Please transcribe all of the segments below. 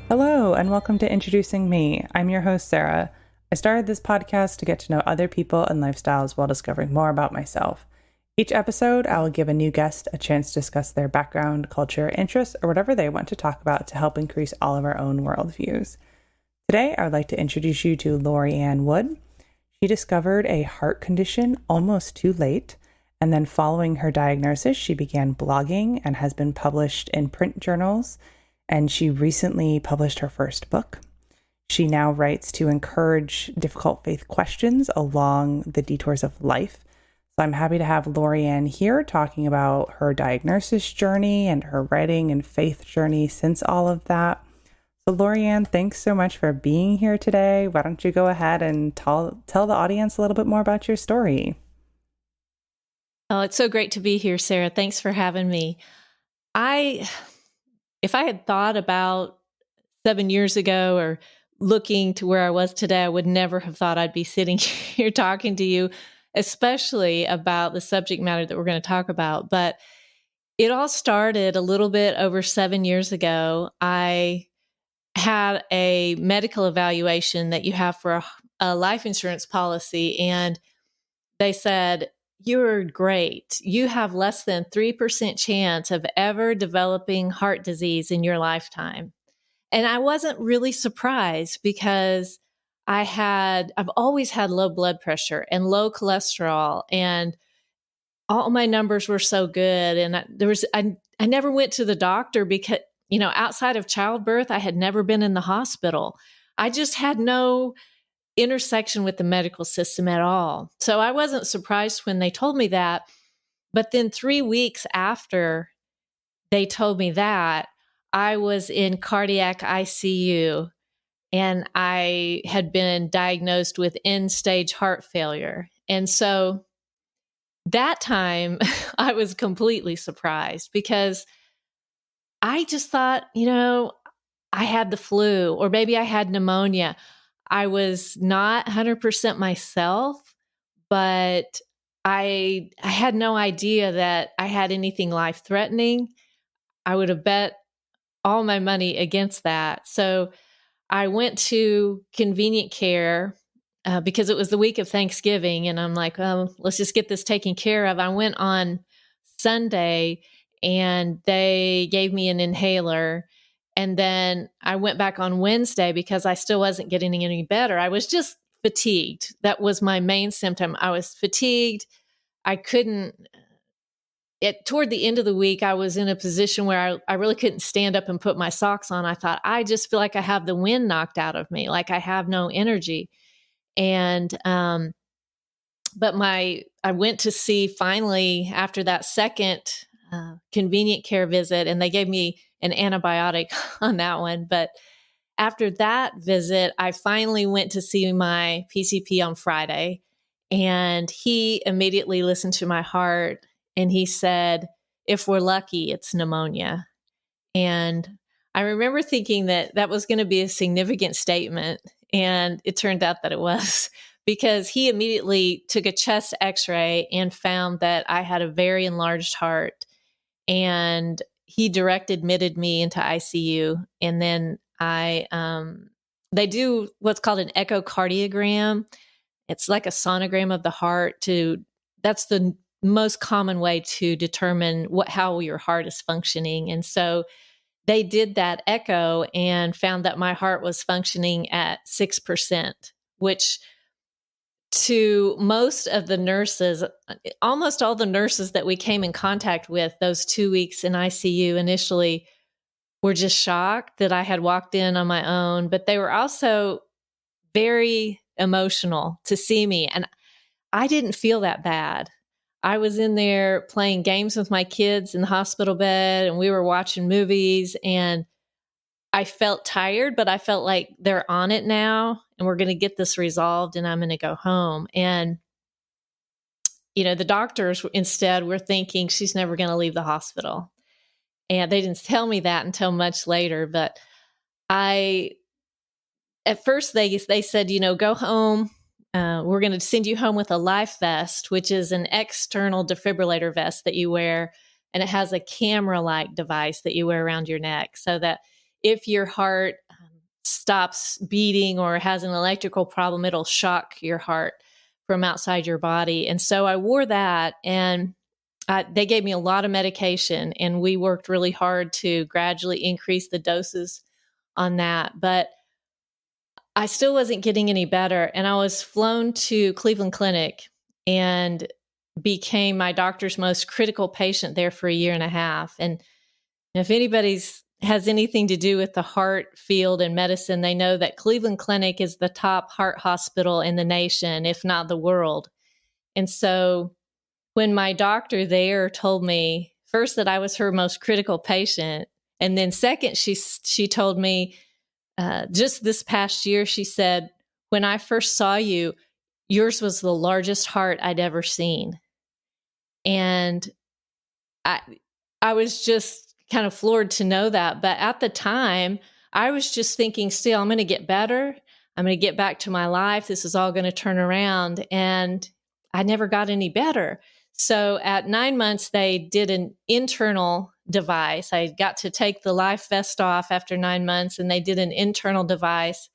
Hello, and welcome to Introducing Me. I'm your host, Sarah. I started this podcast to get to know other people and lifestyles while discovering more about myself. Each episode, I will give a new guest a chance to discuss their background, culture, interests, or whatever they want to talk about to help increase all of our own worldviews. Today, I would like to introduce you to Lori Ann Wood. She discovered a heart condition almost too late, and then following her diagnosis, she began blogging and has been published in print journals, and she recently published her first book. She now writes to encourage difficult faith questions along the detours of life. So I'm happy to have Lori Ann here talking about her diagnosis journey and her writing and faith journey since all of that. So Lori Ann, thanks so much for being here today. Why don't you go ahead and tell the audience a little bit more about your story? Oh, it's so great to be here, Sarah. Thanks for having me. If I had thought about 7 years ago or looking to where I was today, I would never have thought I'd be sitting here talking to you, especially about the subject matter that we're going to talk about. But it all started a little bit over 7 years ago. I had a medical evaluation that you have for a life insurance policy, and they said, "You're great. You have less than 3% chance of ever developing heart disease in your lifetime." And I wasn't really surprised because I've always had low blood pressure and low cholesterol, and all my numbers were so good. And I never went to the doctor because, outside of childbirth, I had never been in the hospital. I just had no intersection with the medical system at all. So I wasn't surprised when they told me that. But then 3 weeks after they told me that, I was in cardiac ICU and I had been diagnosed with end stage heart failure. And so that time I was completely surprised because I just thought, I had the flu or maybe I had pneumonia. I was not 100% myself, but I had no idea that I had anything life-threatening. I would have bet all my money against that. So I went to convenient care because it was the week of Thanksgiving, and I'm like, oh, let's just get this taken care of. I went on Sunday, and they gave me an inhaler. And then I went back on Wednesday because I still wasn't getting any better. I was just fatigued. That was my main symptom. I was fatigued. I couldn't, toward the end of the week, I was in a position where I really couldn't stand up and put my socks on. I thought, I just feel like I have the wind knocked out of me, like I have no energy. And, but I went to see finally after that second convenient care visit, and they gave me an antibiotic on that one. But after that visit, I finally went to see my PCP on Friday, and he immediately listened to my heart, and he said, "If we're lucky, it's pneumonia." And I remember thinking that that was going to be a significant statement, and it turned out that it was, because he immediately took a chest x-ray and found that I had a very enlarged heart, and he direct admitted me into ICU. And then they do what's called an echocardiogram. It's like a sonogram of the heart. That's the most common way to determine how your heart is functioning. And so they did that echo and found that my heart was functioning at 6%, which to most of the nurses, almost all the nurses that we came in contact with those 2 weeks in ICU initially were just shocked that I had walked in on my own, but they were also very emotional to see me. And I didn't feel that bad. I was in there playing games with my kids in the hospital bed, and we were watching movies, and I felt tired, but I felt like they're on it now and we're going to get this resolved and I'm going to go home. And, the doctors instead were thinking she's never going to leave the hospital. And they didn't tell me that until much later. But at first they said, go home. We're going to send you home with a life vest, which is an external defibrillator vest that you wear. And it has a camera-like device that you wear around your neck so that if your heart stops beating or has an electrical problem, it'll shock your heart from outside your body. And so I wore that, and they gave me a lot of medication, and we worked really hard to gradually increase the doses on that. But I still wasn't getting any better. And I was flown to Cleveland Clinic and became my doctor's most critical patient there for a year and a half. And if anybody's has anything to do with the heart field and medicine, they know that Cleveland Clinic is the top heart hospital in the nation, if not the world. And so when my doctor there told me first that I was her most critical patient, and then second, she told me just this past year, she said, when I first saw you, yours was the largest heart I'd ever seen. And I was just kind of floored to know that. But at the time, I was just thinking, still, I'm going to get better. I'm going to get back to my life. This is all going to turn around. And I never got any better. So at 9 months, they did an internal device. I got to take the life vest off after 9 months, and they did an internal device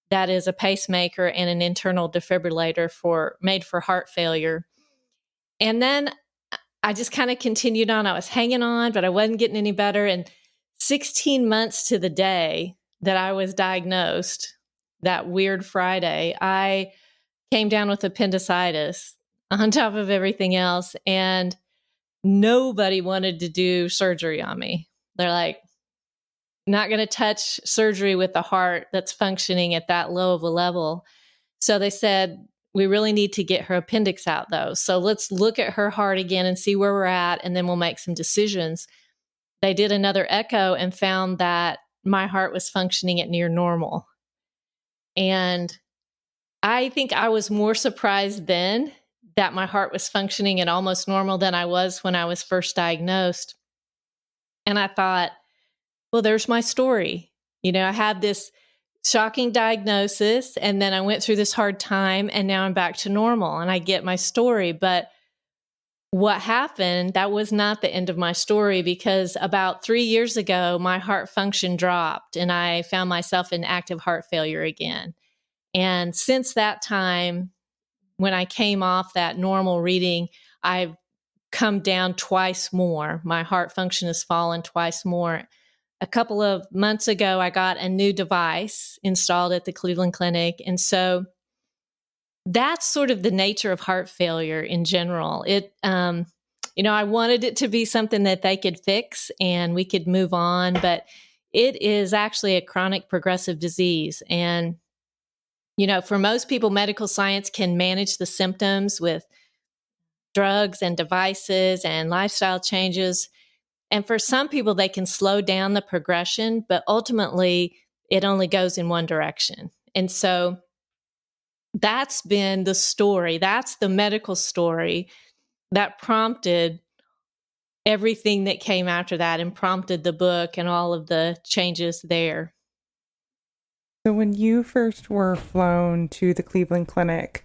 that is a pacemaker and an internal defibrillator made for heart failure. And then I just kind of continued on. I was hanging on, but I wasn't getting any better. And 16 months to the day that I was diagnosed, that weird Friday, I came down with appendicitis on top of everything else. And nobody wanted to do surgery on me. They're like, not going to touch surgery with the heart that's functioning at that low of a level. So they said, we really need to get her appendix out, though. So let's look at her heart again and see where we're at, and then we'll make some decisions. They did another echo and found that my heart was functioning at near normal. And I think I was more surprised then that my heart was functioning at almost normal than I was when I was first diagnosed. And I thought, well, there's my story. You know, I had this shocking diagnosis, and then I went through this hard time, and now I'm back to normal, and I get my story. But what happened, that was not the end of my story, because about 3 years ago, my heart function dropped, and I found myself in active heart failure again. And since that time, when I came off that normal reading, I've come down twice more. My heart function has fallen twice more. A couple of months ago, I got a new device installed at the Cleveland Clinic. And so that's sort of the nature of heart failure in general. I wanted it to be something that they could fix and we could move on, but it is actually a chronic progressive disease. And, for most people, medical science can manage the symptoms with drugs and devices and lifestyle changes. And for some people, they can slow down the progression, but ultimately it only goes in one direction. And so that's been the story. That's the medical story that prompted everything that came after that and prompted the book and all of the changes there. So when you first were flown to the Cleveland Clinic,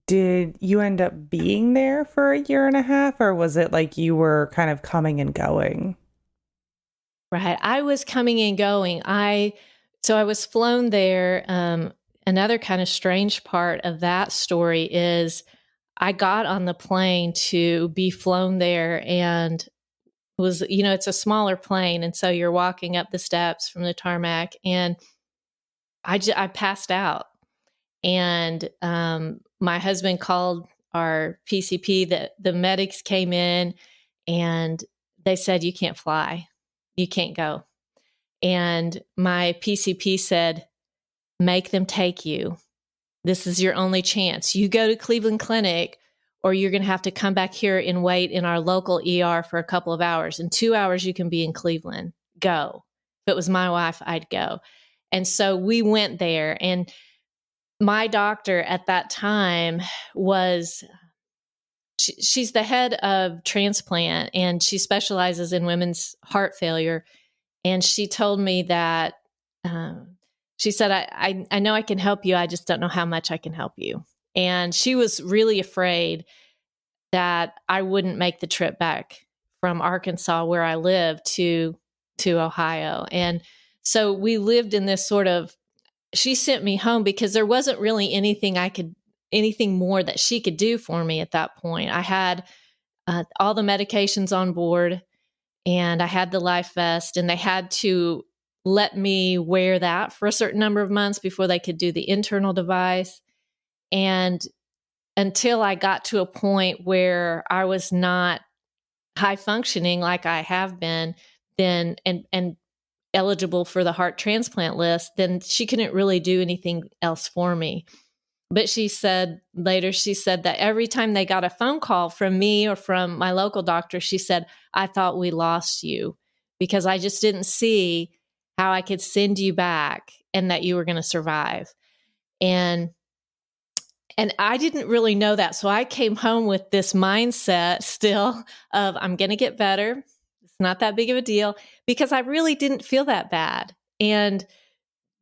did you end up being there for a year and a half, or was it like you were kind of coming and going? Right. I was coming and going. So I was flown there. Another kind of strange part of that story is I got on the plane to be flown there, and it's a smaller plane. And so you're walking up the steps from the tarmac, and I passed out. And my husband called our PCP. The medics came in, and they said, you can't fly. You can't go. And my PCP said, make them take you. This is your only chance. You go to Cleveland Clinic, or you're going to have to come back here and wait in our local ER for a couple of hours. In 2 hours, you can be in Cleveland. Go. If it was my wife, I'd go. And so we went there. And my doctor at that time she's the head of transplant, and she specializes in women's heart failure. And she told me that, she said, I know I can help you. I just don't know how much I can help you. And she was really afraid that I wouldn't make the trip back from Arkansas, where I live, to Ohio. And so we lived in this sort of she sent me home because there wasn't really anything more that she could do for me at that point. I had all the medications on board, and I had the life vest, and they had to let me wear that for a certain number of months before they could do the internal device. And until I got to a point where I was not high functioning like I have been, then and eligible for the heart transplant list, then she couldn't really do anything else for me. But she said later, she said that every time they got a phone call from me or from my local doctor, she said, I thought we lost you because I just didn't see how I could send you back and that you were going to survive. And I didn't really know that. So I came home with this mindset still of I'm going to get better. It's not that big of a deal because I really didn't feel that bad. And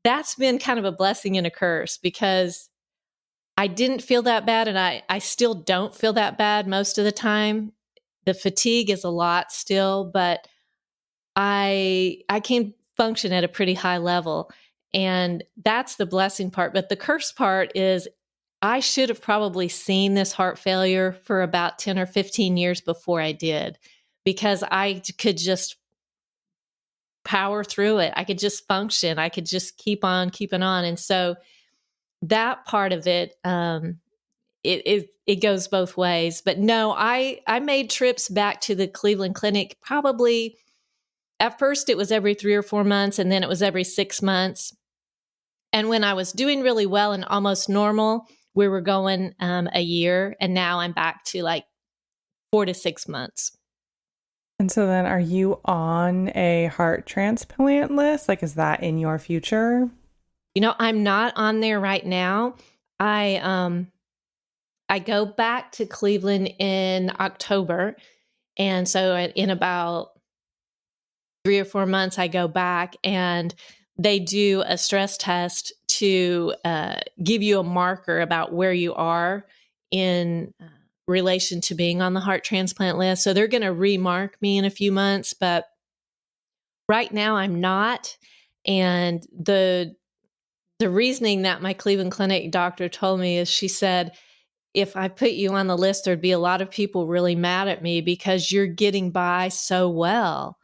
that's been kind of a blessing and a curse because I didn't feel that bad, and I still don't feel that bad most of the time. The fatigue is a lot still, but I can function at a pretty high level, and that's the blessing part. But the curse part is I should have probably seen this heart failure for about 10 or 15 years before I did, because I could just power through it. I could just function. I could just keep on keeping on. And so that part of it, it goes both ways. But no, I made trips back to the Cleveland Clinic probably at first it was every 3 or 4 months, and then it was every 6 months. And when I was doing really well and almost normal, we were going a year, and now I'm back to like 4 to 6 months. And so then are you on a heart transplant list? Like, is that in your future? I'm not on there right now. I go back to Cleveland in October. And so in about 3 or 4 months, I go back and they do a stress test to give you a marker about where you are in relation to being on the heart transplant list. So they're going to remark me in a few months, but right now I'm not. And the reasoning that my Cleveland Clinic doctor told me is she said, if I put you on the list, there'd be a lot of people really mad at me because you're getting by so well.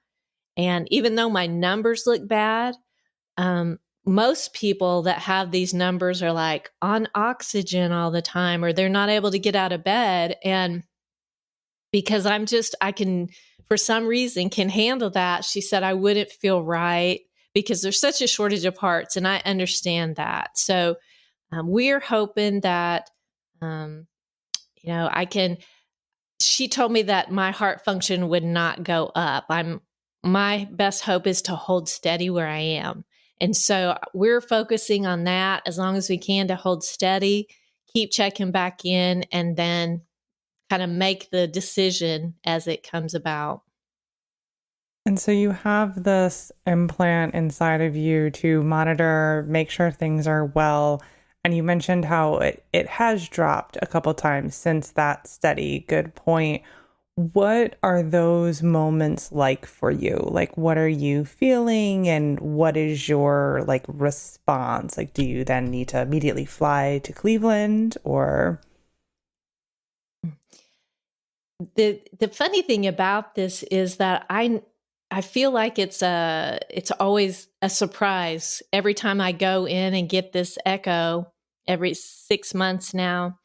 And even though my numbers look bad, most people that have these numbers are like on oxygen all the time, or they're not able to get out of bed. And because I can, for some reason, can handle that, she said I wouldn't feel right because there's such a shortage of hearts. And I understand that. So we're hoping that, I can, she told me that my heart function would not go up. My best hope is to hold steady where I am. And so we're focusing on that as long as we can to hold steady, keep checking back in, and then kind of make the decision as it comes about. And so you have this implant inside of you to monitor, make sure things are well. And you mentioned how it has dropped a couple times since that study. Good point. What are those moments like for you? Like, what are you feeling and what is your response? Like, do you then need to immediately fly to Cleveland or? The funny thing about this is that I feel like it's always a surprise every time I go in and get this echo every 6 months now.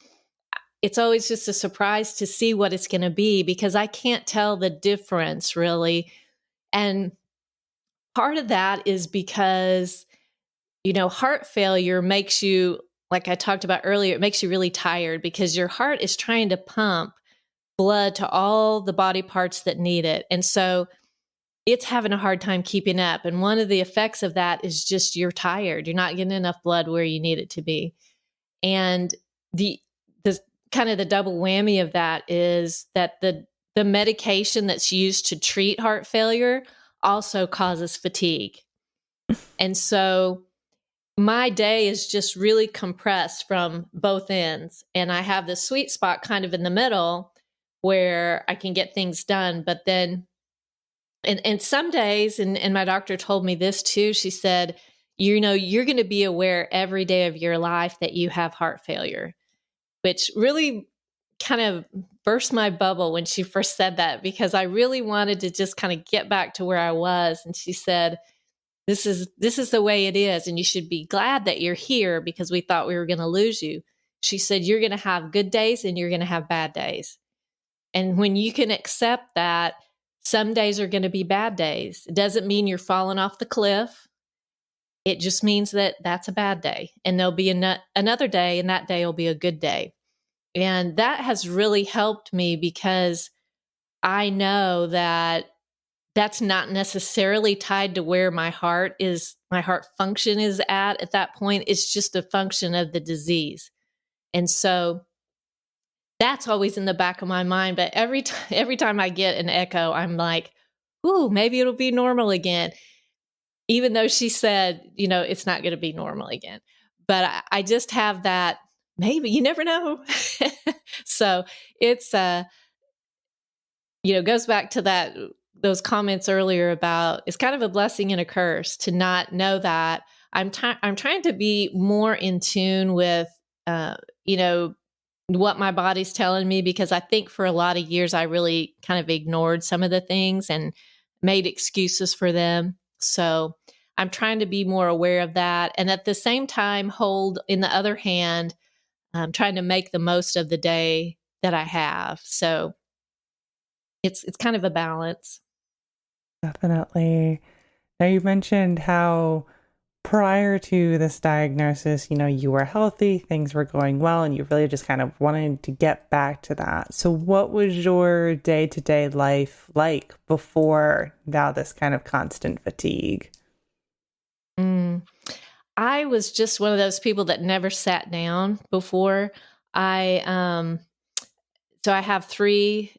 It's always just a surprise to see what it's going to be because I can't tell the difference really. And part of that is because, heart failure makes you, like I talked about earlier, it makes you really tired because your heart is trying to pump blood to all the body parts that need it. And so it's having a hard time keeping up. And one of the effects of that is just you're tired. You're not getting enough blood where you need it to be. And the kind of the double whammy of that is that the medication that's used to treat heart failure also causes fatigue. And so my day is just really compressed from both ends. And I have this sweet spot kind of in the middle where I can get things done. But then, and some days, and my doctor told me this too, she said, you're going to be aware every day of your life that you have heart failure, which really kind of burst my bubble when she first said that, because I really wanted to just kind of get back to where I was. And she said, this is the way it is. And you should be glad that you're here, because we thought we were going to lose you. She said, you're going to have good days and you're going to have bad days. And when you can accept that, some days are going to be bad days. It doesn't mean you're falling off the cliff. It just means that that's a bad day, and there'll be another day, and that day will be a good day. And that has really helped me, because I know that that's not necessarily tied to where my heart function is at that point. It's just a function of the disease. And so that's always in the back of my mind. But every time I get an echo, I'm like, ooh, maybe it'll be normal again. Even though she said, it's not going to be normal again. But I just have that, maybe, you never know. So it's, goes back to those comments earlier about, it's kind of a blessing and a curse to not know that. I'm trying to be more in tune with, what my body's telling me, because I think for a lot of years, I really kind of ignored some of the things and made excuses for them. So I'm trying to be more aware of that. And at the same time, hold in the other hand, I'm trying to make the most of the day that I have. So it's kind of a balance. Definitely. Now, you mentioned how prior to this diagnosis, you were healthy, things were going well, and you really just kind of wanted to get back to that. So what was your day-to-day life like before now this kind of constant fatigue? I was just one of those people that never sat down before. So I have three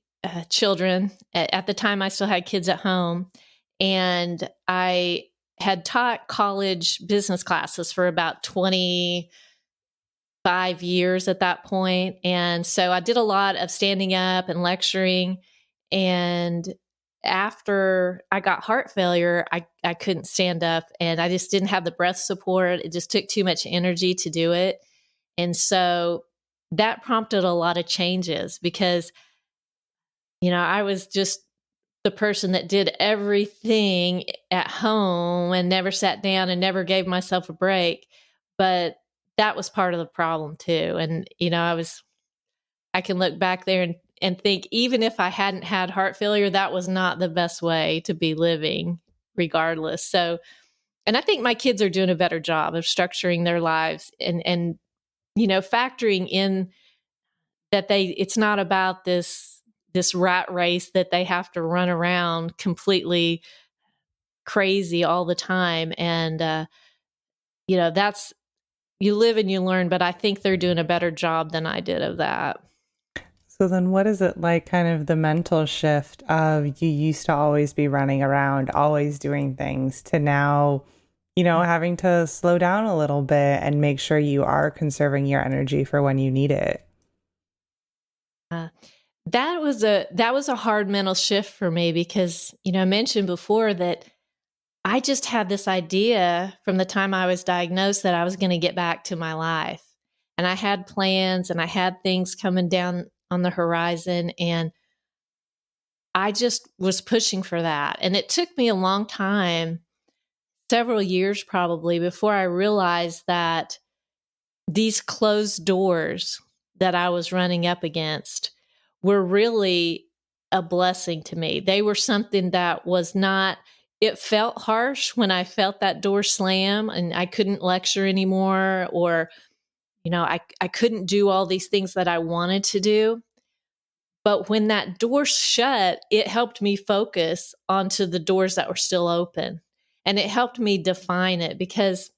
children. At the time, I still had kids at home, and I had taught college business classes for about 25 years at that point. And so I did a lot of standing up and lecturing. And after I got heart failure, I couldn't stand up, and I just didn't have the breath support. It just took too much energy to do it. And so that prompted a lot of changes, because, I was just the person that did everything at home and never sat down and never gave myself a break. But that was part of the problem too. And, I can look back there and think, even if I hadn't had heart failure, that was not the best way to be living regardless. So, and I think my kids are doing a better job of structuring their lives and factoring in that it's not about this rat race that they have to run around completely crazy all the time. And, that's, you live and you learn, but I think they're doing a better job than I did of that. So then what is it like, kind of the mental shift of, you used to always be running around, always doing things, to now, having to slow down a little bit and make sure you are conserving your energy for when you need it? That was a hard mental shift for me, because, I mentioned before that I just had this idea from the time I was diagnosed that I was going to get back to my life. And I had plans and I had things coming down on the horizon, and I just was pushing for that. And it took me a long time, several years probably, before I realized that these closed doors that I was running up against were really a blessing to me. They were something that was not, it felt harsh when I felt that door slam and I couldn't lecture anymore, or, I couldn't do all these things that I wanted to do. But when that door shut, it helped me focus onto the doors that were still open. And it helped me define it, because,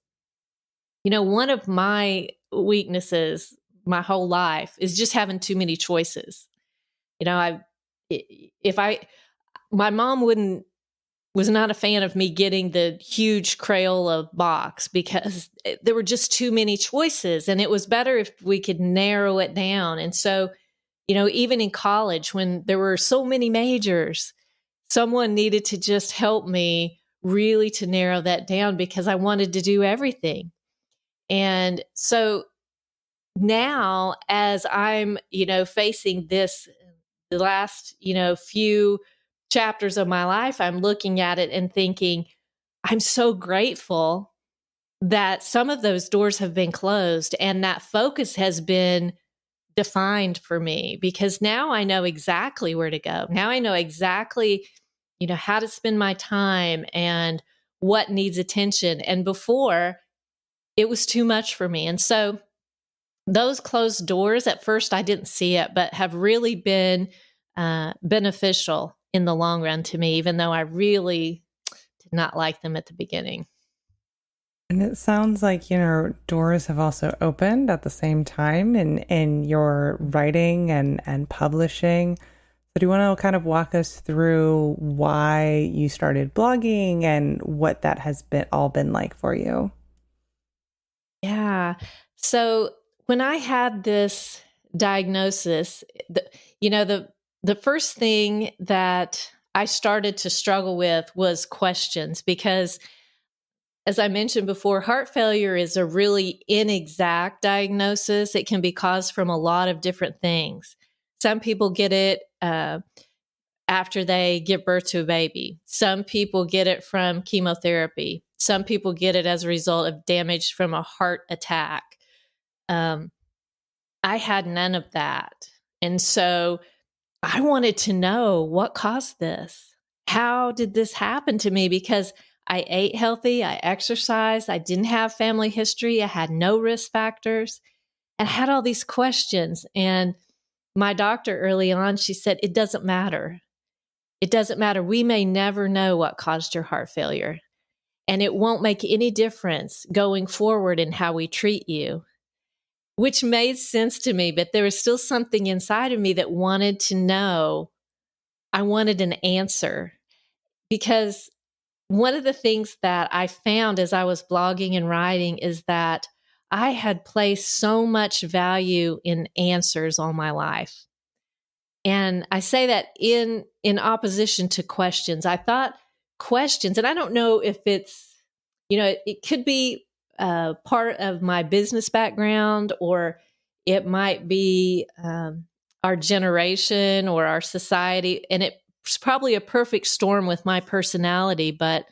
one of my weaknesses my whole life is just having too many choices. My mom was not a fan of me getting the huge Crayola box, because there were just too many choices, and it was better if we could narrow it down. And so, even in college, when there were so many majors, someone needed to just help me really to narrow that down because I wanted to do everything. And so now as I'm, facing this, the last, few chapters of my life, I'm looking at it and thinking, I'm so grateful that some of those doors have been closed and that focus has been defined for me, because now I know exactly where to go. Now I know exactly, how to spend my time and what needs attention. And before, it was too much for me. And so those closed doors, at first I didn't see it, but have really been beneficial in the long run to me, even though I really did not like them at the beginning. And it sounds like, doors have also opened at the same time in your writing and publishing. So do you want to kind of walk us through why you started blogging and what that has been like for you? Yeah. So when I had this diagnosis, the first thing that I started to struggle with was questions, because as I mentioned before, heart failure is a really inexact diagnosis. It can be caused from a lot of different things. Some people get it after they give birth to a baby. Some people get it from chemotherapy. Some people get it as a result of damage from a heart attack. I had none of that. And so I wanted to know what caused this. How did this happen to me? Because I ate healthy, I exercised, I didn't have family history, I had no risk factors, and I had all these questions. And my doctor early on, she said, it doesn't matter. It doesn't matter. We may never know what caused your heart failure, and it won't make any difference going forward in how we treat you, which made sense to me. But there was still something inside of me that wanted to know. I wanted an answer, because one of the things that I found as I was blogging and writing is that I had placed so much value in answers all my life. And I say that in opposition to questions. I thought questions, and I don't know if it's, it could be part of my business background, or it might be our generation or our society. And it's probably a perfect storm with my personality, but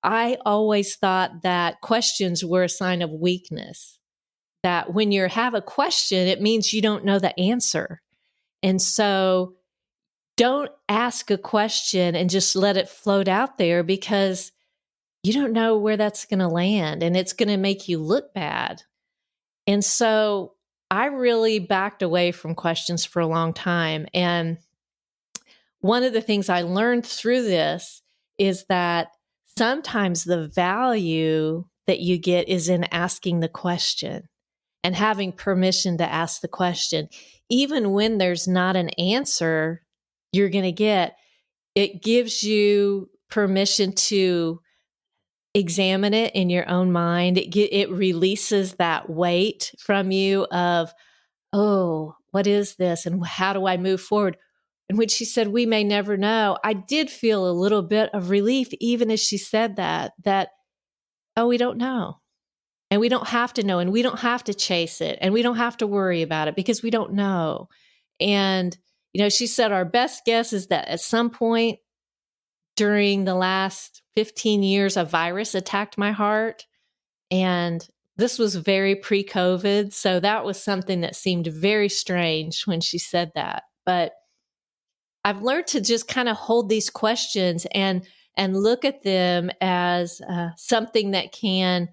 I always thought that questions were a sign of weakness. That when you have a question, it means you don't know the answer. And so don't ask a question and just let it float out there, because you don't know where that's going to land and it's going to make you look bad. And so I really backed away from questions for a long time. And one of the things I learned through this is that sometimes the value that you get is in asking the question and having permission to ask the question. Even when there's not an answer you're going to get, it gives you permission to examine it in your own mind. It releases that weight from you of, oh, what is this? And how do I move forward? And when she said, we may never know, I did feel a little bit of relief, even as she said that, oh, we don't know. And we don't have to know, and we don't have to chase it, and we don't have to worry about it because we don't know. And, she said our best guess is that at some point during the last 15 years, a virus attacked my heart. And this was very pre-COVID. So that was something that seemed very strange when she said that. But I've learned to just kind of hold these questions and look at them as something that can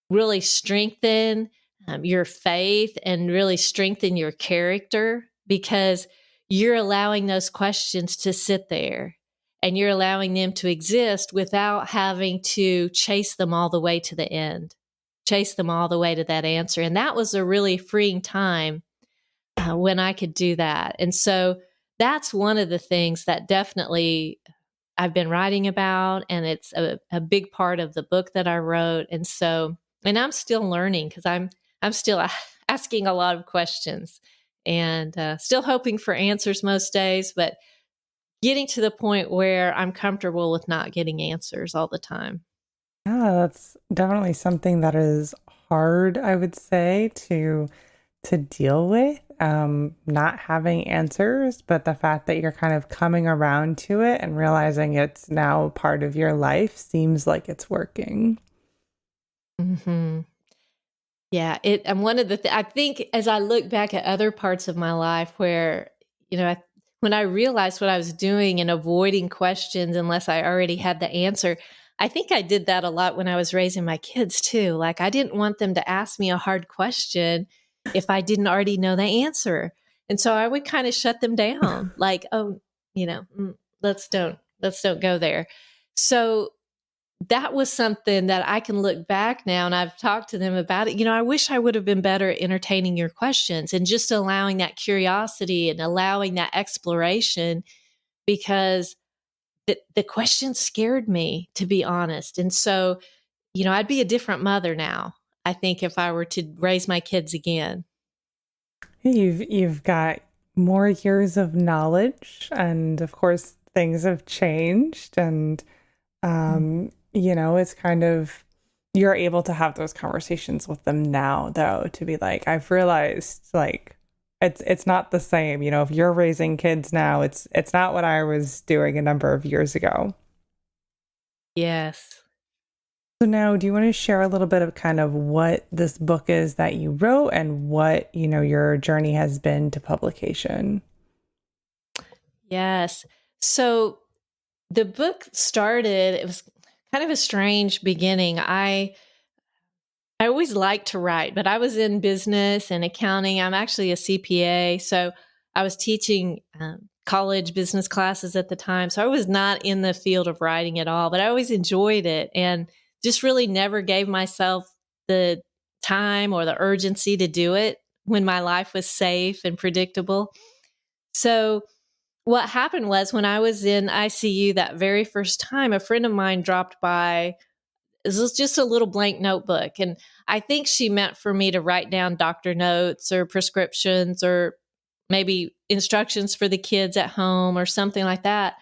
really strengthen your faith and really strengthen your character, because you're allowing those questions to sit there and you're allowing them to exist without having to chase them all the way to the end, chase them all the way to that answer. And that was a really freeing time when I could do that. And so that's one of the things that definitely I've been writing about, and it's a big part of the book that I wrote. And so, and I'm still learning, because I'm still asking a lot of questions and still hoping for answers most days, but getting to the point where I'm comfortable with not getting answers all the time. Yeah, that's definitely something that is hard, I would say, to deal with. Not having answers, but the fact that you're kind of coming around to it and realizing it's now part of your life seems like it's working. Mm-hmm. Yeah, and one of I think as I look back at other parts of my life where, when I realized what I was doing and avoiding questions unless I already had the answer, I think I did that a lot when I was raising my kids too. Like I didn't want them to ask me a hard question if I didn't already know the answer. And so I would kind of shut them down like, oh, let's don't go there. So that was something that I can look back now and I've talked to them about it. I wish I would have been better at entertaining your questions and just allowing that curiosity and allowing that exploration because the questions scared me, to be honest. And so, I'd be a different mother now, I think, if I were to raise my kids again. You've got more years of knowledge, and of course things have changed, and it's kind of you're able to have those conversations with them now, though, to be like, I've realized like it's not the same. If you're raising kids now, it's not what I was doing a number of years ago. Yes. So now, do you want to share a little bit of kind of what this book is that you wrote and what, your journey has been to publication? Yes. So the book started, it was kind of a strange beginning. I always liked to write, but I was in business and accounting. I'm actually a CPA. So I was teaching college business classes at the time. So I was not in the field of writing at all, but I always enjoyed it and just really never gave myself the time or the urgency to do it when my life was safe and predictable. So what happened was when I was in ICU that very first time, a friend of mine dropped by. This was just a little blank notebook. And I think she meant for me to write down doctor notes or prescriptions or maybe instructions for the kids at home or something like that.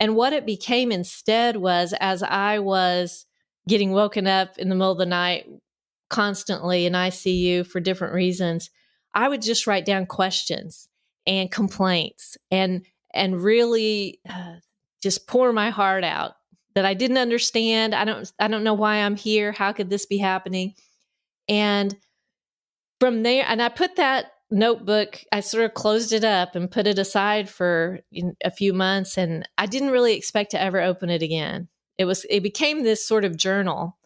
And what it became instead was as I was getting woken up in the middle of the night constantly in ICU for different reasons, I would just write down questions and complaints and really just pour my heart out that I didn't understand. I don't know why I'm here. How could this be happening? And from there, and I put that notebook, I sort of closed it up and put it aside for a few months, and I didn't really expect to ever open it again. It became this sort of journal,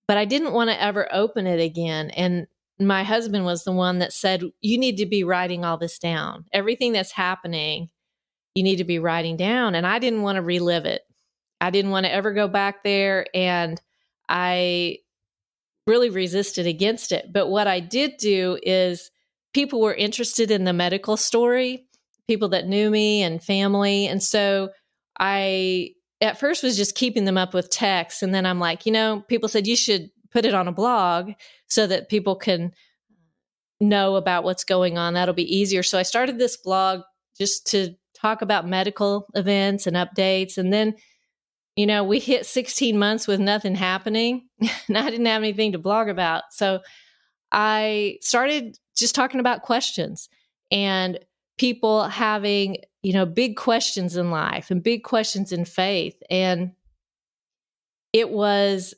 but I didn't want to ever open it again. And my husband was the one that said, you need to be writing all this down. Everything that's happening, you need to be writing down. And I didn't want to relive it. I didn't want to ever go back there. And I really resisted against it. But what I did do is people were interested in the medical story, people that knew me and family. And so I, at first, was just keeping them up with text. And then I'm like, people said you should put it on a blog so that people can know about what's going on. That'll be easier. So I started this blog just to talk about medical events and updates. And then we hit 16 months with nothing happening and I didn't have anything to blog about. So I started just talking about questions and people having, big questions in life and big questions in faith. And it was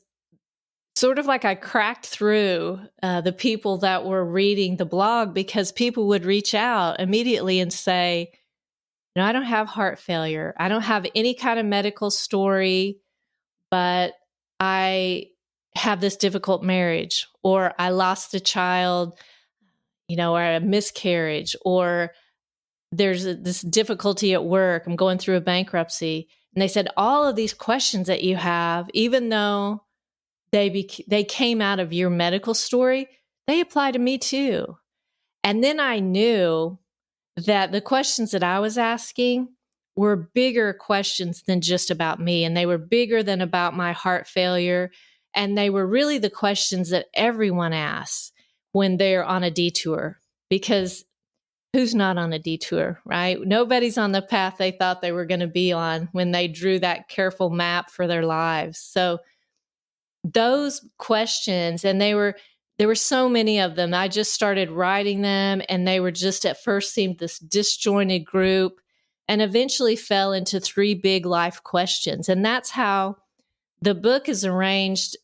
sort of like I cracked through the people that were reading the blog because people would reach out immediately and say, I don't have heart failure. I don't have any kind of medical story, but I have this difficult marriage, or I lost a child, or a miscarriage, or there's this difficulty at work. I'm going through a bankruptcy. And they said, all of these questions that you have, even though they came out of your medical story, they apply to me too. And then I knew that the questions that I was asking were bigger questions than just about me. And they were bigger than about my heart failure. And they were really the questions that everyone asks when they're on a detour. Because who's not on a detour, right? Nobody's on the path they thought they were going to be on when they drew that careful map for their lives. So those questions, and there were so many of them. I just started writing them, and they were just at first seemed this disjointed group, and eventually fell into 3 big life questions. And that's how the book is arranged,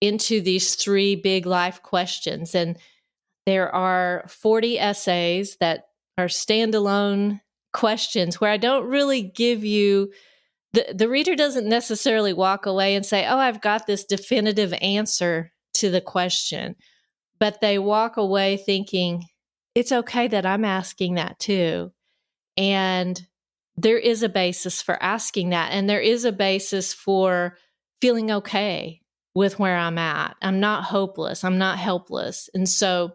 into these 3 big life questions. And there are 40 essays that are standalone questions where I don't really give you the reader doesn't necessarily walk away and say, "Oh, I've got this definitive answer to the question." But they walk away thinking, it's okay that I'm asking that too. And there is a basis for asking that. And there is a basis for feeling okay with where I'm at. I'm not hopeless. I'm not helpless. And so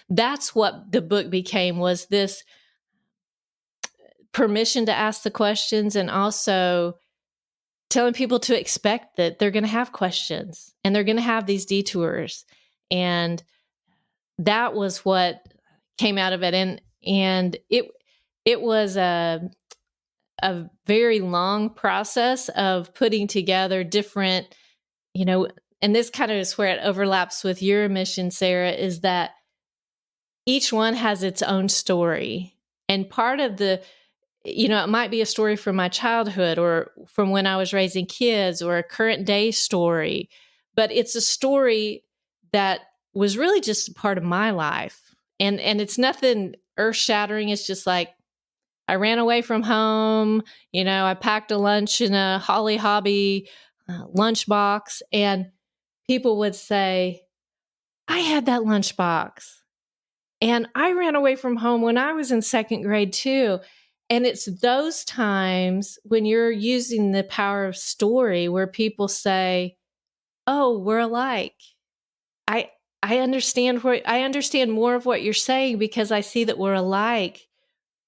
that's what the book became, was this permission to ask the questions, and also telling people to expect that they're going to have questions and they're going to have these detours. And that was what came out of it. And it was a very long process of putting together different, and this kind of is where it overlaps with your mission, Sarah, is that each one has its own story. And part of it might be a story from my childhood or from when I was raising kids, or a current day story, but it's a story that was really just a part of my life. And it's nothing earth shattering. It's just like, I ran away from home. I packed a lunch in a Holly Hobby lunchbox, and people would say, I had that lunchbox. And I ran away from home when I was in 2nd grade too. And it's those times when you're using the power of story where people say, "Oh, we're alike. I understand more of what you're saying because I see that we're alike.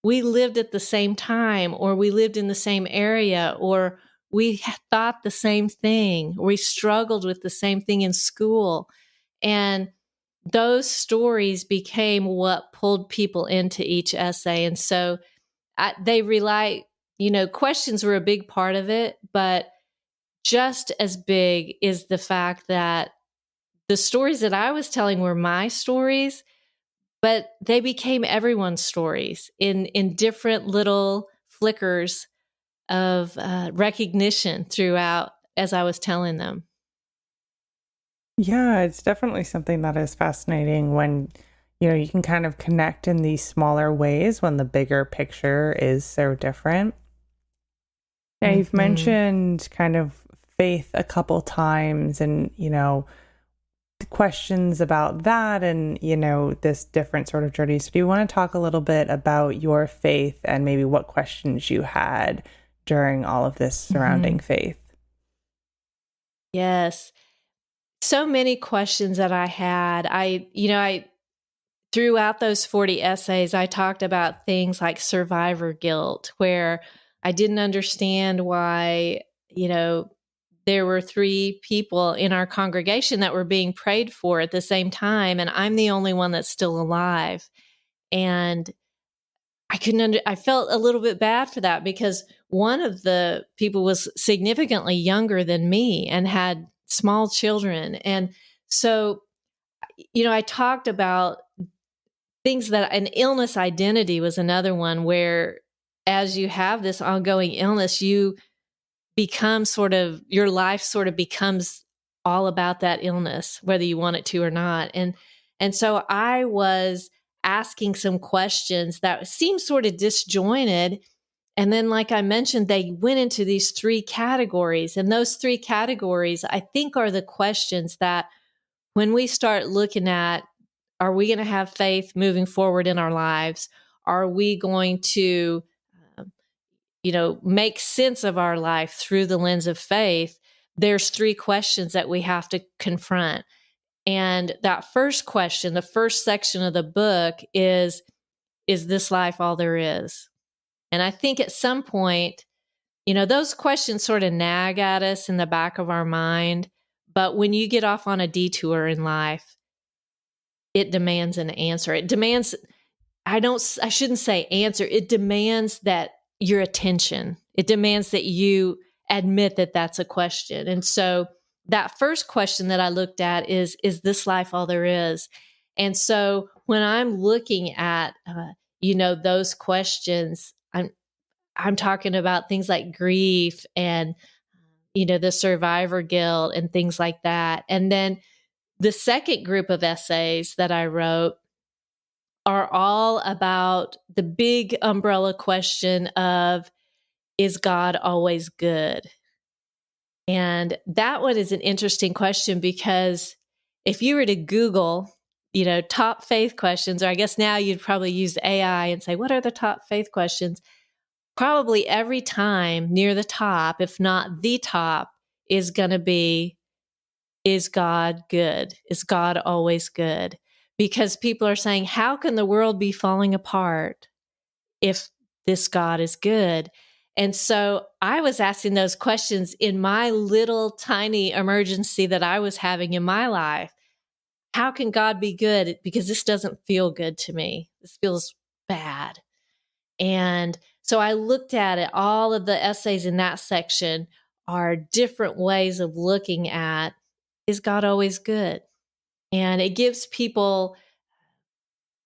We lived at the same time, or we lived in the same area, or we thought the same thing, or we struggled with the same thing in school." And those stories became what pulled people into each essay. And so they rely, questions were a big part of it, but just as big is the fact that the stories that I was telling were my stories, but they became everyone's stories in different little flickers of recognition throughout as I was telling them. Yeah, it's definitely something that is fascinating when, you can kind of connect in these smaller ways when the bigger picture is so different. Yeah, you've mentioned kind of faith a couple times and, questions about that and, this different sort of journey. So do you want to talk a little bit about your faith and maybe what questions you had during all of this surrounding faith? Yes. So many questions that I had. I throughout those 40 essays, I talked about things like survivor guilt, where I didn't understand why, there were 3 people in our congregation that were being prayed for at the same time, and I'm the only one that's still alive. And I felt a little bit bad for that, because one of the people was significantly younger than me and had small children. And so, I talked about things that an illness identity was another one, where as you have this ongoing illness, you become your life sort of becomes all about that illness, whether you want it to or not. And so I was asking some questions that seemed sort of disjointed. And then, like I mentioned, they went into these 3 categories. And those 3 categories, I think, are the questions that when we start looking at, are we going to have faith moving forward in our lives? Are we going to, make sense of our life through the lens of faith? There's 3 questions that we have to confront. And that first question, the first section of the book is this life all there is? And I think at some point, those questions sort of nag at us in the back of our mind. But when you get off on a detour in life, it demands an answer. It demands I shouldn't say answer. It demands that your attention. It demands that you admit that that's a question. And so that first question that I looked at is this life all there is? And so when I'm looking at, those questions, I'm talking about things like grief and, the survivor guilt and things like that. And then the second group of essays that I wrote are all about the big umbrella question of, is God always good? And that one is an interesting question because if you were to Google, top faith questions, or I guess now you'd probably use AI and say, what are the top faith questions? Probably every time near the top, if not the top, is going to be, is God good? Is God always good? Because people are saying, how can the world be falling apart if this God is good? And so I was asking those questions in my little tiny emergency that I was having in my life. How can God be good? Because this doesn't feel good to me. This feels bad. And so I looked at it. All of the essays in that section are different ways of looking at, is God always good? And it gives people,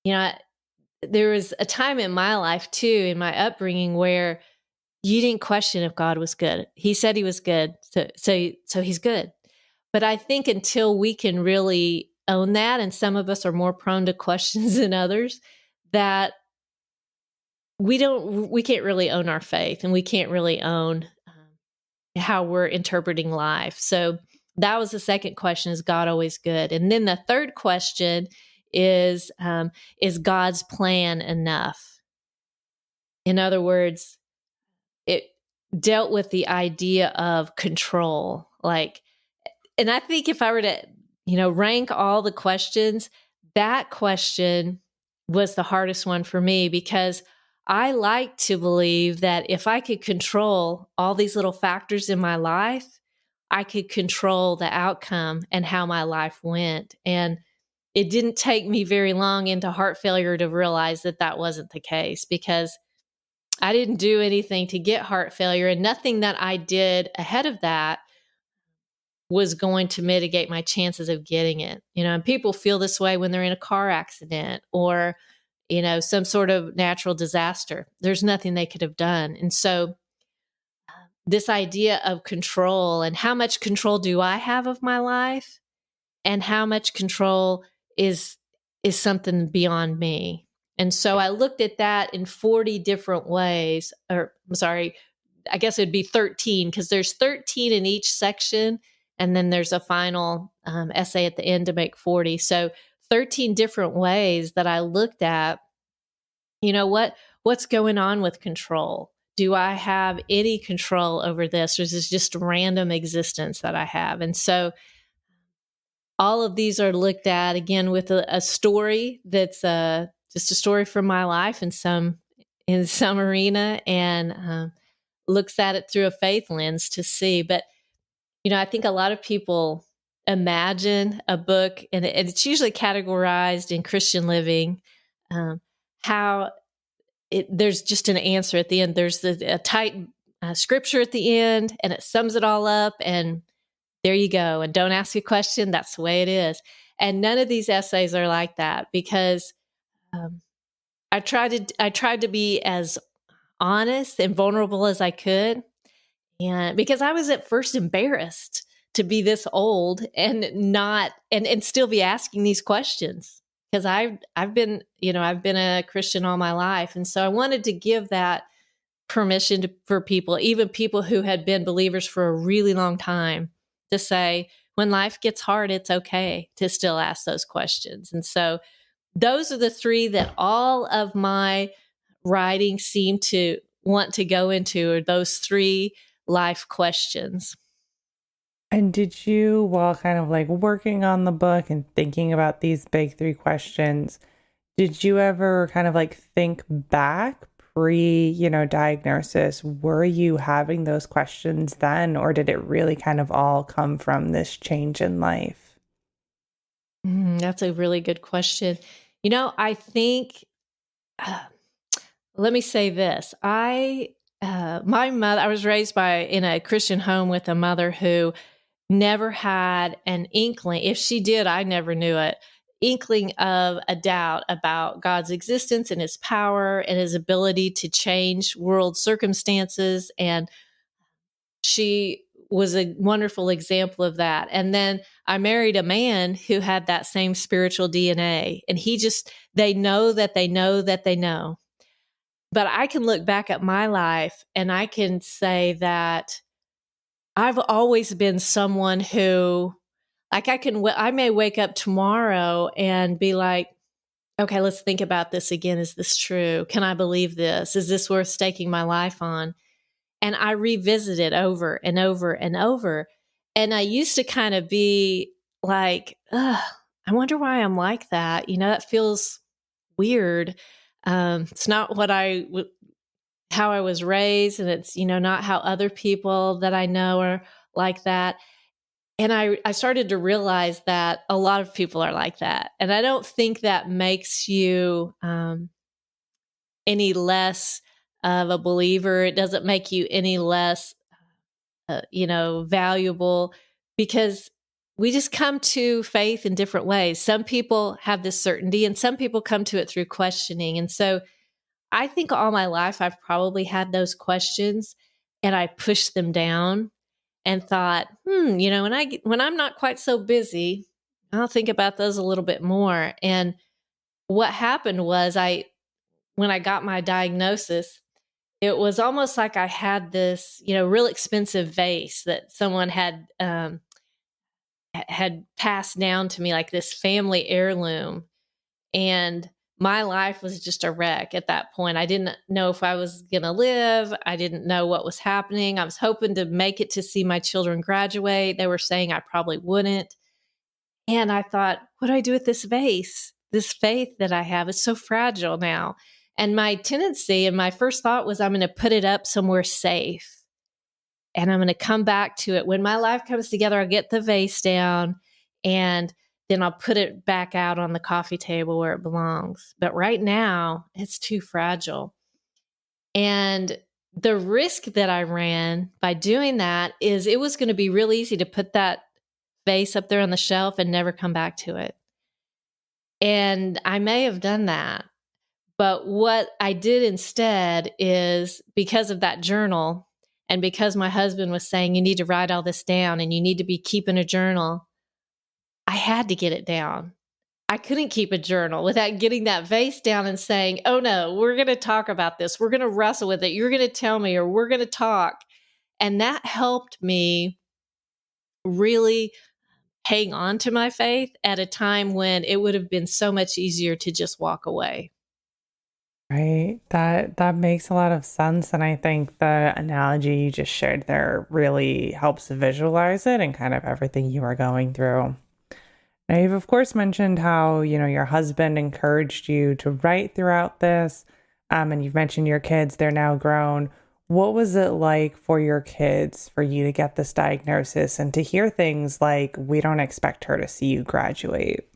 there was a time in my life too, in my upbringing, where you didn't question if God was good. He said he was good, so he's good. But I think until we can really own that, and some of us are more prone to questions than others, that we can't really own our faith, and we can't really own how we're interpreting life. So that was the second question, is God always good? And then the third question is God's plan enough? In other words, it dealt with the idea of control. And I think if I were to, rank all the questions, that question was the hardest one for me, because I like to believe that if I could control all these little factors in my life, I could control the outcome and how my life went. And it didn't take me very long into heart failure to realize that that wasn't the case, because I didn't do anything to get heart failure, and nothing that I did ahead of that was going to mitigate my chances of getting it. And people feel this way when they're in a car accident or, some sort of natural disaster. There's nothing they could have done. And so this idea of control, and how much control do I have of my life, and how much control is something beyond me. And so I looked at that in 40 different ways, or I'm sorry, I guess it'd be 13, because there's 13 in each section. And then there's a final essay at the end to make 40. So 13 different ways that I looked at, what's going on with control? Do I have any control over this? Or is this just random existence that I have? And so all of these are looked at again with a story that's just a story from my life in some arena, and looks at it through a faith lens to see. But I think a lot of people imagine a book, and it's usually categorized in Christian living, how there's just an answer at the end. There's a tight scripture at the end, and it sums it all up, and there you go. And don't ask a question. That's the way it is. And none of these essays are like that, because I tried to be as honest and vulnerable as I could. And because I was at first embarrassed to be this old and not, and still be asking these questions, because I've been a Christian all my life. And so I wanted to give that permission for people, even people who had been believers for a really long time, to say, when life gets hard, it's okay to still ask those questions. And so those are the three that all of my writing seem to want to go into, are those three life questions. And did you, while kind of like working on the book and thinking about these big three questions, did you ever kind of like think back diagnosis? Were you having those questions then, or did it really kind of all come from this change in life? That's a really good question. I think uh, let me say this. My mother, I was raised in a Christian home with a mother who never had an inkling. If she did, I never knew it. Inkling of a doubt about God's existence and his power and his ability to change world circumstances. And she was a wonderful example of that. And then I married a man who had that same spiritual DNA. And they know that they know that they know. But I can look back at my life and I can say that I've always been someone who, like, I may wake up tomorrow and be like, okay, let's think about this again. Is this true? Can I believe this? Is this worth staking my life on? And I revisit it over and over and over. And I used to kind of be like, ugh, I wonder why I'm like that. That feels weird. It's not how I was raised, and it's, not how other people that I know are like that. And I started to realize that a lot of people are like that. And I don't think that makes you any less of a believer. It doesn't make you any less, valuable, because we just come to faith in different ways. Some people have this certainty and some people come to it through questioning. And so I think all my life I've probably had those questions and I pushed them down and thought, when I'm not quite so busy, I'll think about those a little bit more. And what happened was when I got my diagnosis, it was almost like I had this, real expensive vase that someone had passed down to me, like this family heirloom. And my life was just a wreck at that point. I didn't know if I was going to live. I didn't know what was happening. I was hoping to make it to see my children graduate. They were saying I probably wouldn't. And I thought, what do I do with this vase? This faith that I have is so fragile now. And my tendency and my first thought was, I'm going to put it up somewhere safe. And I'm going to come back to it. When my life comes together, I'll get the vase down and then I'll put it back out on the coffee table where it belongs. But right now, it's too fragile. And the risk that I ran by doing that is it was going to be real easy to put that vase up there on the shelf and never come back to it. And I may have done that. But what I did instead is, because of that journal and because my husband was saying, you need to write all this down and you need to be keeping a journal, I had to get it down. I couldn't keep a journal without getting that vase down and saying, oh no, we're going to talk about this. We're going to wrestle with it. You're going to tell me, or we're going to talk. And that helped me really hang on to my faith at a time when it would have been so much easier to just walk away. Right. That makes a lot of sense. And I think the analogy you just shared there really helps to visualize it and kind of everything you are going through. Now, you've of course mentioned how, your husband encouraged you to write throughout this. And you've mentioned your kids, they're now grown. What was it like for your kids for you to get this diagnosis and to hear things like, we don't expect her to see you graduate?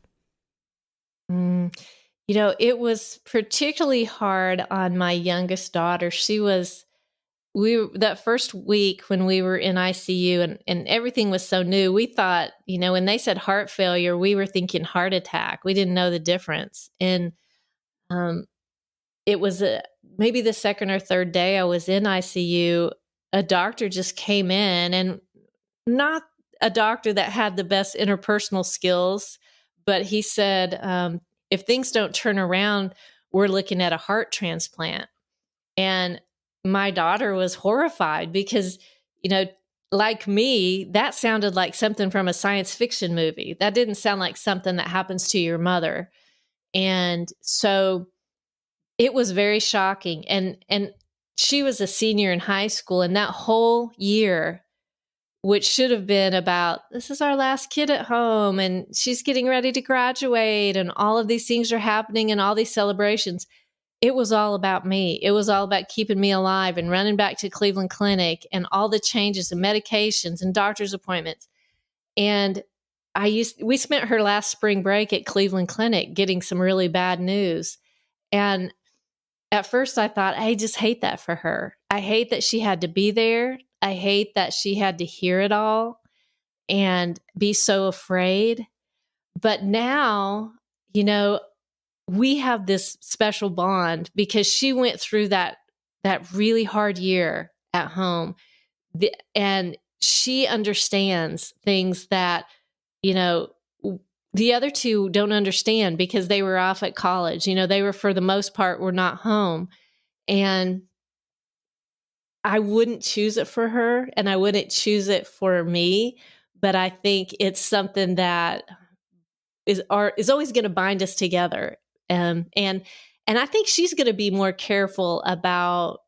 It was particularly hard on my youngest daughter. That first week when we were in ICU and everything was so new, we thought, when they said heart failure, we were thinking heart attack. We didn't know the difference. And it was maybe the second or third day I was in ICU, a doctor just came in, and not a doctor that had the best interpersonal skills, but he said, if things don't turn around, we're looking at a heart transplant. And my daughter was horrified because, like me, that sounded like something from a science fiction movie. That didn't sound like something that happens to your mother. And so it was very shocking. And she was a senior in high school, and that whole year, which should have been about, this is our last kid at home and she's getting ready to graduate and all of these things are happening and all these celebrations, it was all about me. It was all about keeping me alive and running back to Cleveland Clinic and all the changes and medications and doctor's appointments. And we spent her last spring break at Cleveland Clinic getting some really bad news. And at first I thought, I just hate that for her. I hate that she had to be there. I hate that she had to hear it all and be so afraid. But now, we have this special bond because she went through that really hard year at home. And she understands things that, the other two don't understand because they were off at college. They were, for the most part, were not home. And I wouldn't choose it for her and I wouldn't choose it for me. But I think it's something that is always going to bind us together. And I think she's going to be more careful about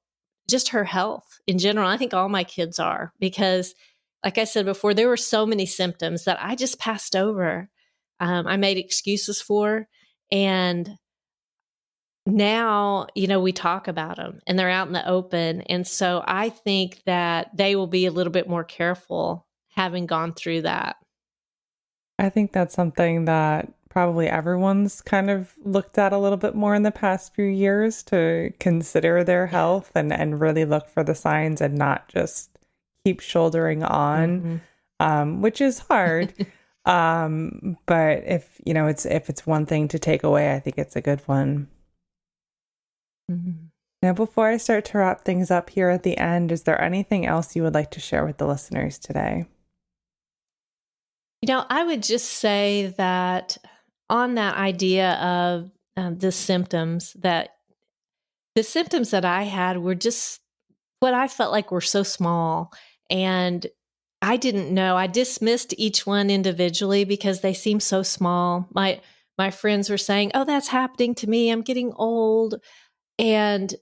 just her health in general. I think all my kids are, because like I said before, there were so many symptoms that I just passed over. I made excuses for, and now, we talk about them and they're out in the open. And so I think that they will be a little bit more careful having gone through that. I think that's something that probably everyone's kind of looked at a little bit more in the past few years, to consider their health and really look for the signs and not just keep shouldering on, which is hard. But if it's one thing to take away, I think it's a good one. Mm-hmm. Now, before I start to wrap things up here at the end, is there anything else you would like to share with the listeners today? I would just say that on that idea of the symptoms that I had were just what I felt like were so small. And I didn't know. I dismissed each one individually because they seemed so small. My friends were saying, "Oh, that's happening to me. I'm getting old." And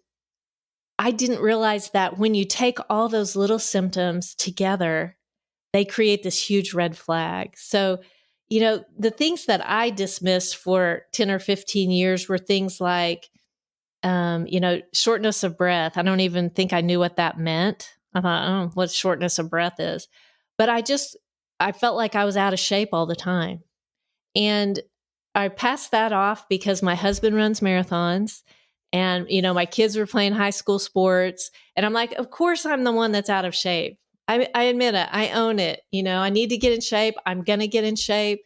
I didn't realize that when you take all those little symptoms together, they create this huge red flag. So, the things that I dismissed for 10 or 15 years were things like, shortness of breath. I don't even think I knew what that meant. I thought, oh, what shortness of breath is. But I felt like I was out of shape all the time. And I passed that off because my husband runs marathons and, my kids were playing high school sports. And I'm like, of course I'm the one that's out of shape. I admit it. I own it. I need to get in shape. I'm going to get in shape.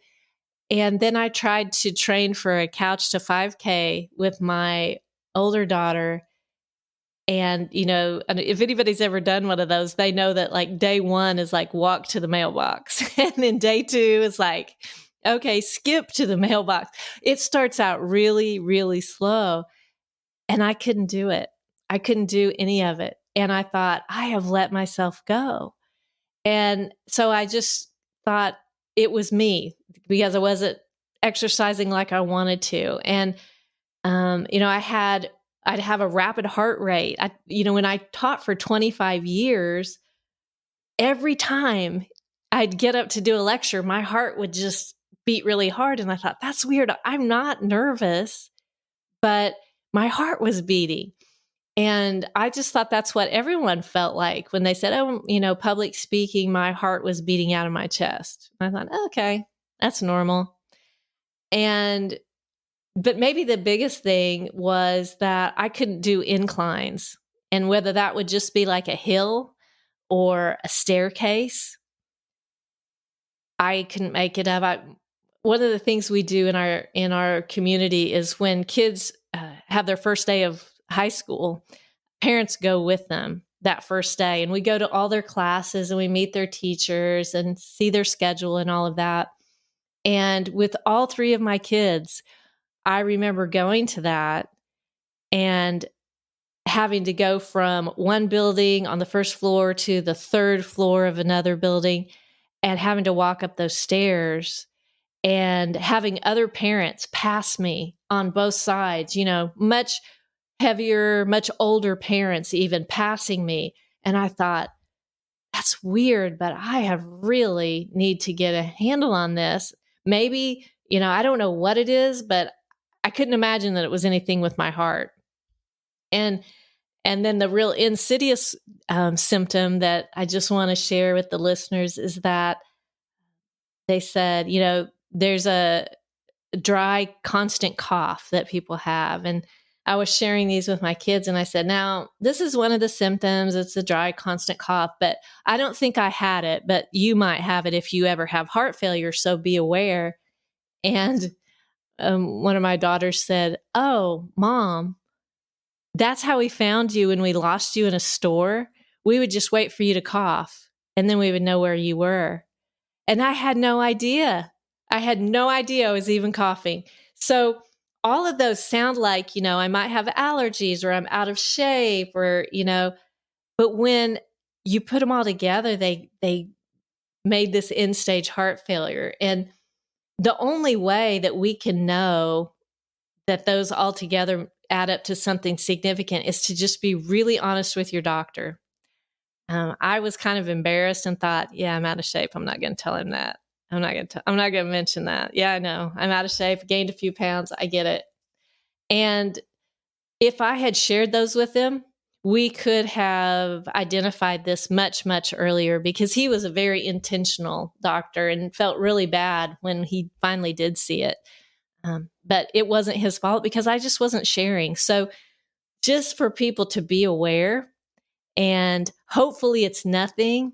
And then I tried to train for a couch to 5K with my older daughter. And, if anybody's ever done one of those, they know that like day one is like walk to the mailbox. And then day two is like, okay, skip to the mailbox. It starts out really, really slow. And I couldn't do it. I couldn't do any of it. And I thought, I have let myself go. And so I just thought it was me because I wasn't exercising like I wanted to. And, I'd have a rapid heart rate. When I taught for 25 years, every time I'd get up to do a lecture, my heart would just beat really hard. And I thought, that's weird. I'm not nervous, but my heart was beating. And I just thought that's what everyone felt like when they said, oh, public speaking, my heart was beating out of my chest. And I thought, okay, that's normal. But maybe the biggest thing was that I couldn't do inclines, and whether that would just be like a hill or a staircase, I couldn't make it up. One of the things we do in our community is when kids have their first day of high school, parents go with them that first day, and we go to all their classes and we meet their teachers and see their schedule and all of that. And with all three of my kids, I remember going to that and having to go from one building on the first floor to the third floor of another building and having to walk up those stairs and having other parents pass me on both sides, much heavier, much older parents even passing me. And I thought, that's weird, but I have really need to get a handle on this. Maybe, I don't know what it is, but I couldn't imagine that it was anything with my heart. And then the real insidious symptom that I just want to share with the listeners is that they said, there's a dry, constant cough that people have. And I was sharing these with my kids, and I said, now, this is one of the symptoms. It's a dry, constant cough, but I don't think I had it, but you might have it if you ever have heart failure, so be aware. And one of my daughters said, oh, Mom, that's how we found you when we lost you in a store. We would just wait for you to cough, and then we would know where you were. And I had no idea. I had no idea I was even coughing. So all of those sound like, I might have allergies or I'm out of shape or, but when you put them all together, they made this end stage heart failure. And the only way that we can know that those all together add up to something significant is to just be really honest with your doctor. I was kind of embarrassed and thought, yeah, I'm out of shape. I'm not going to tell him that. I'm not going to mention that. Yeah, I know. I'm out of shape, gained a few pounds. I get it. And if I had shared those with him, we could have identified this much, much earlier, because he was a very intentional doctor and felt really bad when he finally did see it. But it wasn't his fault because I just wasn't sharing. So just for people to be aware, and hopefully it's nothing.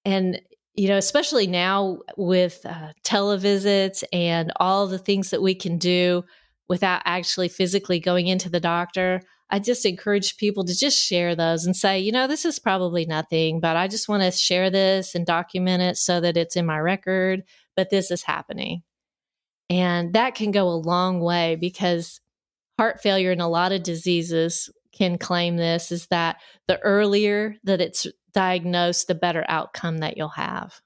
And, especially now with televisits and all the things that we can do without actually physically going into the doctor, I just encourage people to just share those and say, this is probably nothing, but I just want to share this and document it so that it's in my record, but this is happening. And that can go a long way, because heart failure and a lot of diseases can claim this, is that the earlier that it's diagnosed, the better outcome that you'll have.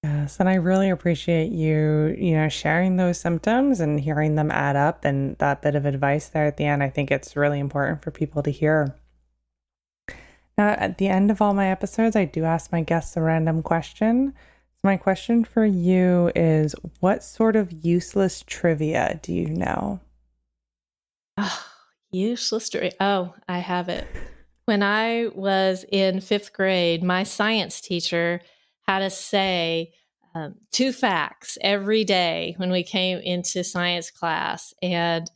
Yes, and I really appreciate you, sharing those symptoms and hearing them add up, and that bit of advice there at the end. I think it's really important for people to hear. Now, at the end of all my episodes, I do ask my guests a random question. So my question for you is, what sort of useless trivia do you know? Oh, useless trivia. Oh, I have it. When I was in 5th grade, my science teacher had us say 2 facts every day when we came into science class. And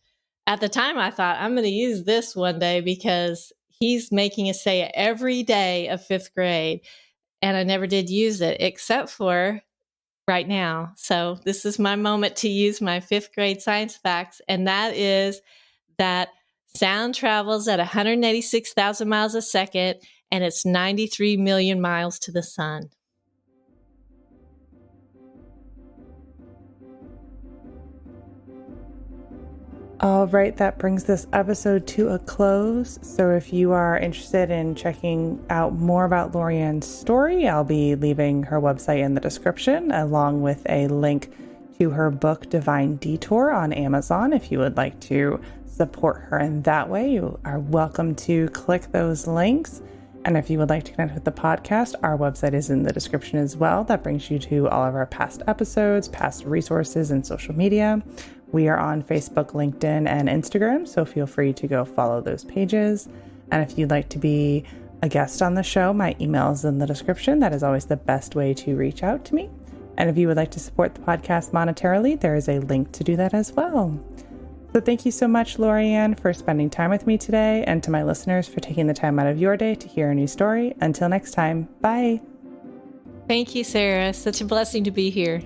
at the time, I thought, I'm going to use this one day because he's making us say it every day of 5th grade. And I never did use it except for right now. So this is my moment to use my 5th grade science facts. And that is that sound travels at 186,000 miles a second, and it's 93 million miles to the sun. All right, that brings this episode to a close. So if you are interested in checking out more about Lorianne's story, I'll be leaving her website in the description, along with a link to her book, Divine Detour, on Amazon. If you would like to support her in that way, you are welcome to click those links. And if you would like to connect with the podcast, our website is in the description as well. That brings you to all of our past episodes, past resources, and social media. We are on Facebook, LinkedIn, and Instagram, so feel free to go follow those pages. And if you'd like to be a guest on the show, my email is in the description. That is always the best way to reach out to me. And if you would like to support the podcast monetarily, there is a link to do that as well. So thank you so much, Lorianne, for spending time with me today, and to my listeners for taking the time out of your day to hear a new story. Until next time, bye. Thank you, Sarah. Such a blessing to be here.